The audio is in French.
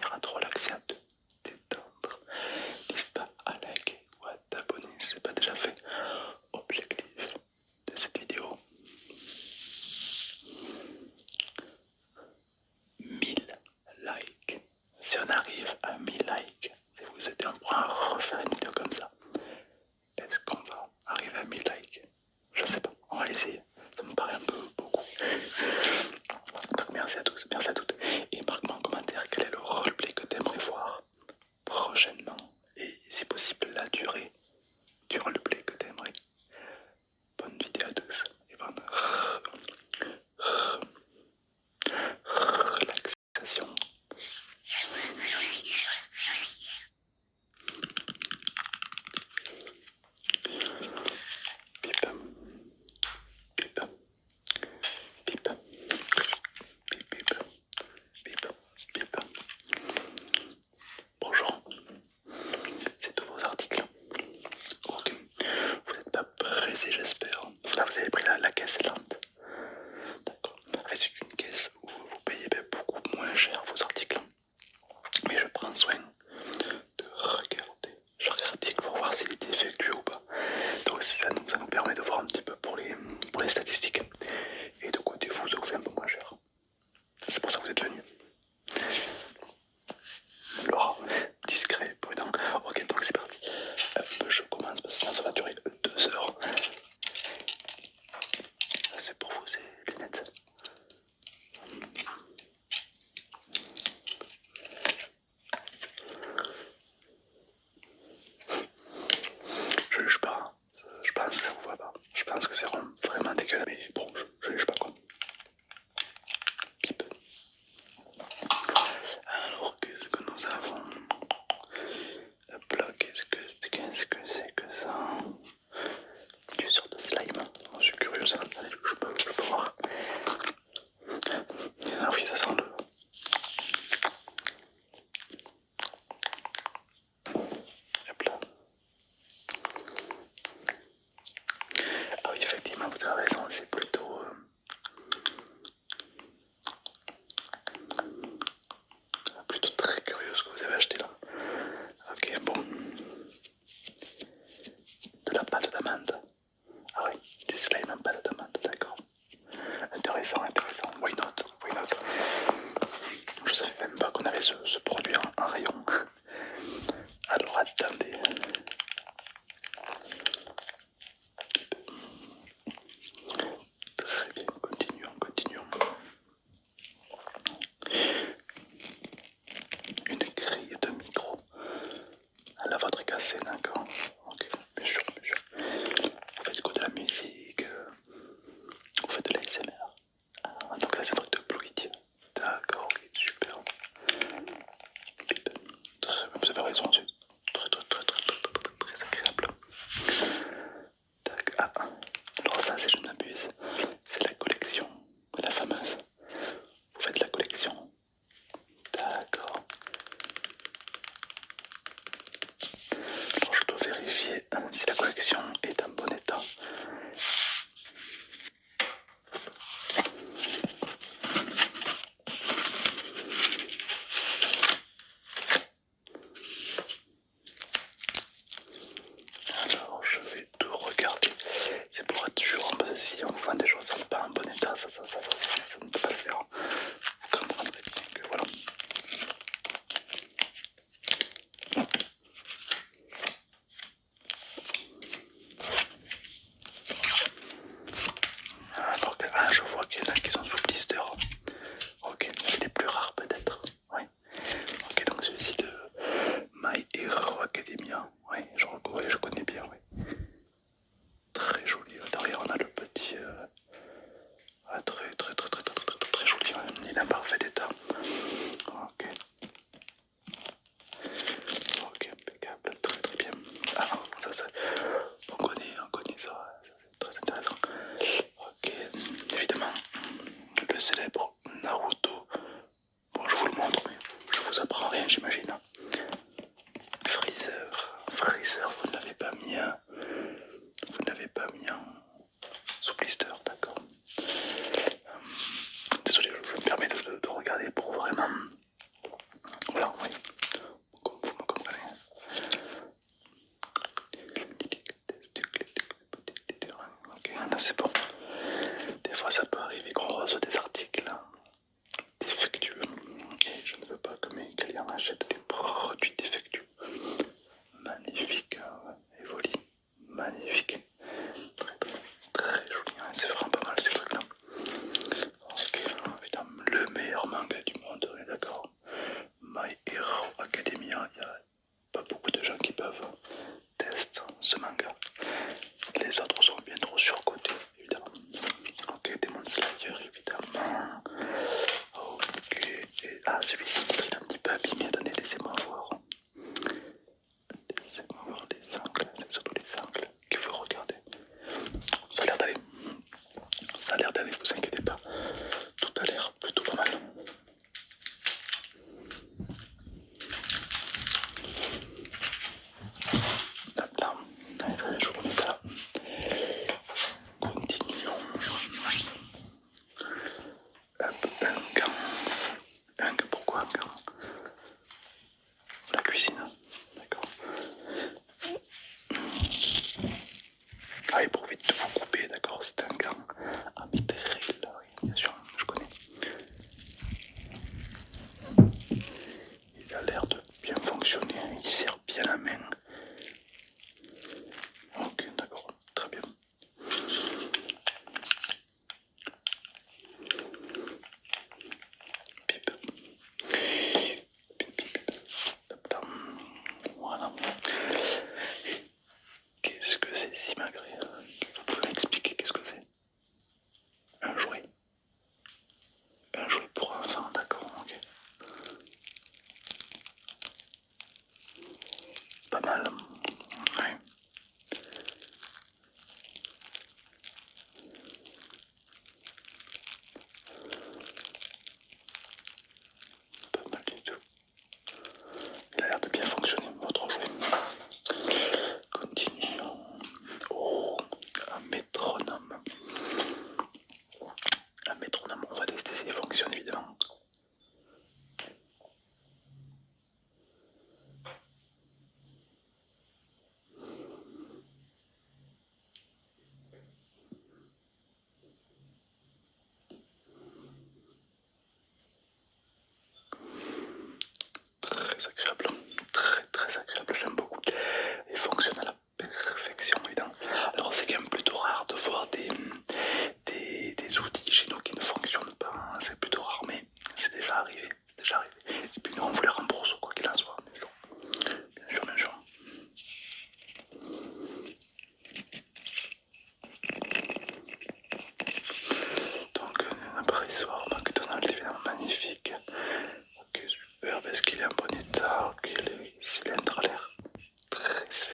plaisir, à te relaxer, à te détendre. N'hésite pas à liker ou à t'abonner si ce n'est pas déjà fait. Objectif de cette vidéo, 1000 likes. Si on arrive à 1000 likes, si vous souhaitez, on pourra refaire une vidéo comme ça. Est-ce qu'on va arriver à 1000 likes? Je sais pas, on va essayer. Ça me paraît un peu beaucoup. Donc merci à tous, merci à toutes. Et marque-moi en commentaire quel est le roleplay que tu aimerais voir prochainement. Et si possible la durée du roleplay que tu aimerais. Bonne vidéo à tous et bonne relaxation. Pip, pip, pip, pip, pip, pip, pip. Bonjour, c'est tous vos articles. Ok, vous n'êtes pas pressé, j'espère. Parce que là, vous avez pris la caisse lente. D'accord. En fait, c'est une caisse où vous payez beaucoup moins cher vos articles. Mais je prends soin de regarder chaque article pour voir s'il est effectué ou pas. Donc ça nous permet de voir un petit peu pour les statistiques. Et de côté vous, ça vous fait un peu moins cher. C'est pour ça que vous êtes venu. Laura, discret, prudent. Ok, donc c'est parti. Je commence parce que sinon ça va durer 2 heures. C'est pour vous, c'est lunettes. Je juge pas. Je pense que ça vous va pas. Je pense que c'est vraiment dégueulasse. Mais bon, je juge pas quoi. Pip. Alors, qu'est-ce que nous avons? Hop là, qu'est-ce que c'est que ça? Une sorte de slime. Oh, je suis curieux ça. Allez, je peux voir. Ah oui, ça sent le... Hop là. Ah oui, effectivement, vous avez raison, c'est plutôt... plutôt très curieux ce que vous avez acheté là. Ok, bon. De la pâte d'amande. Ah oui, du slime en pâte d'amande, d'accord. Intéressant, intéressant. Why not? Why not? Je savais même pas qu'on avait ce produit en rayon. Alors attendez. Très bien, continuons, continuons. Une grille de micro. La vôtre est cassée, d'accord. Ok, bien sûr, bien sûr. Vous faites quoi, de la musique? Vous faites de l'ASMR? Ah, donc là c'est un truc de fluide. D'accord, ok, super. Très bien, vous avez raison, c'est très agréable. Tac, ah, alors ça, si je ne m'abuse, c'est la collection, la fameuse. Vous faites la collection. D'accord. Alors je dois vérifier si la collection est en bon état. Alors je vais tout regarder. C'est pour être sûr, parce que si on vous vend des choses qui ne sont pas en bon état, ça ne peut pas le faire. Vous comprendrez bien que voilà. Alors que, ah, je vois qu'il y en a qui sont sous blister. Ok, c'est les plus rares peut-être. Oui. Ok, donc celui-ci de My Hero Academia. Oui, je connais bien, oui. Très joli. Derrière on a le petit... très joli. Ouais. Il est en parfait état. Ok. Ok, impeccable. Très bien. Ah, ça, on connaît ça. C'est très intéressant. Ok, évidemment, le célèbre Naruto. Bon, je vous le montre, mais je vous apprends rien, j'imagine. Freezer, vous ne l'avez pas mis, sous blister, d'accord. Désolé, je me permets de regarder pour vraiment. Voilà, oui. achète des produits défectueux. Magnifique, hein, Evoli, magnifique. Très très très joli, hein. C'est vraiment pas mal ces trucs-là. Ok, évidemment, le meilleur manga du monde, on est d'accord. My Hero Academia, il n'y a pas beaucoup de gens qui peuvent tester ce manga. Les autres sont bien trop surcotés, évidemment. Ok, Demon Slayer, évidemment. Ok, et, ah, celui-ci, il est un petit peu abîmé. Attendez, laissez-moi voir. Laissez-moi voir les angles, c'est surtout les angles qu'il faut regarder. Ça a l'air d'aller. Ça a l'air d'aller, vous inquiétez pas. Tout a l'air plutôt pas mal. Hop là, allez, je vous remets ça là. Continuons. Hop, un gant. Un gant, pourquoi un gant? La cuisine, d'accord. Ah, il profite de vous couper, d'accord, c'est un gant à mithril, oui, bien sûr, je connais. Il a l'air de bien fonctionner, il sert bien la main. Ok, d'accord, très bien. Pip. Pip, pip. Hop là. Voilà. Qu'est-ce que c'est si malgré? Vous pouvez m'expliquer qu'est-ce que c'est? Un jouet. Un jouet pour enfants, d'accord, ok. Pas mal. Ouais.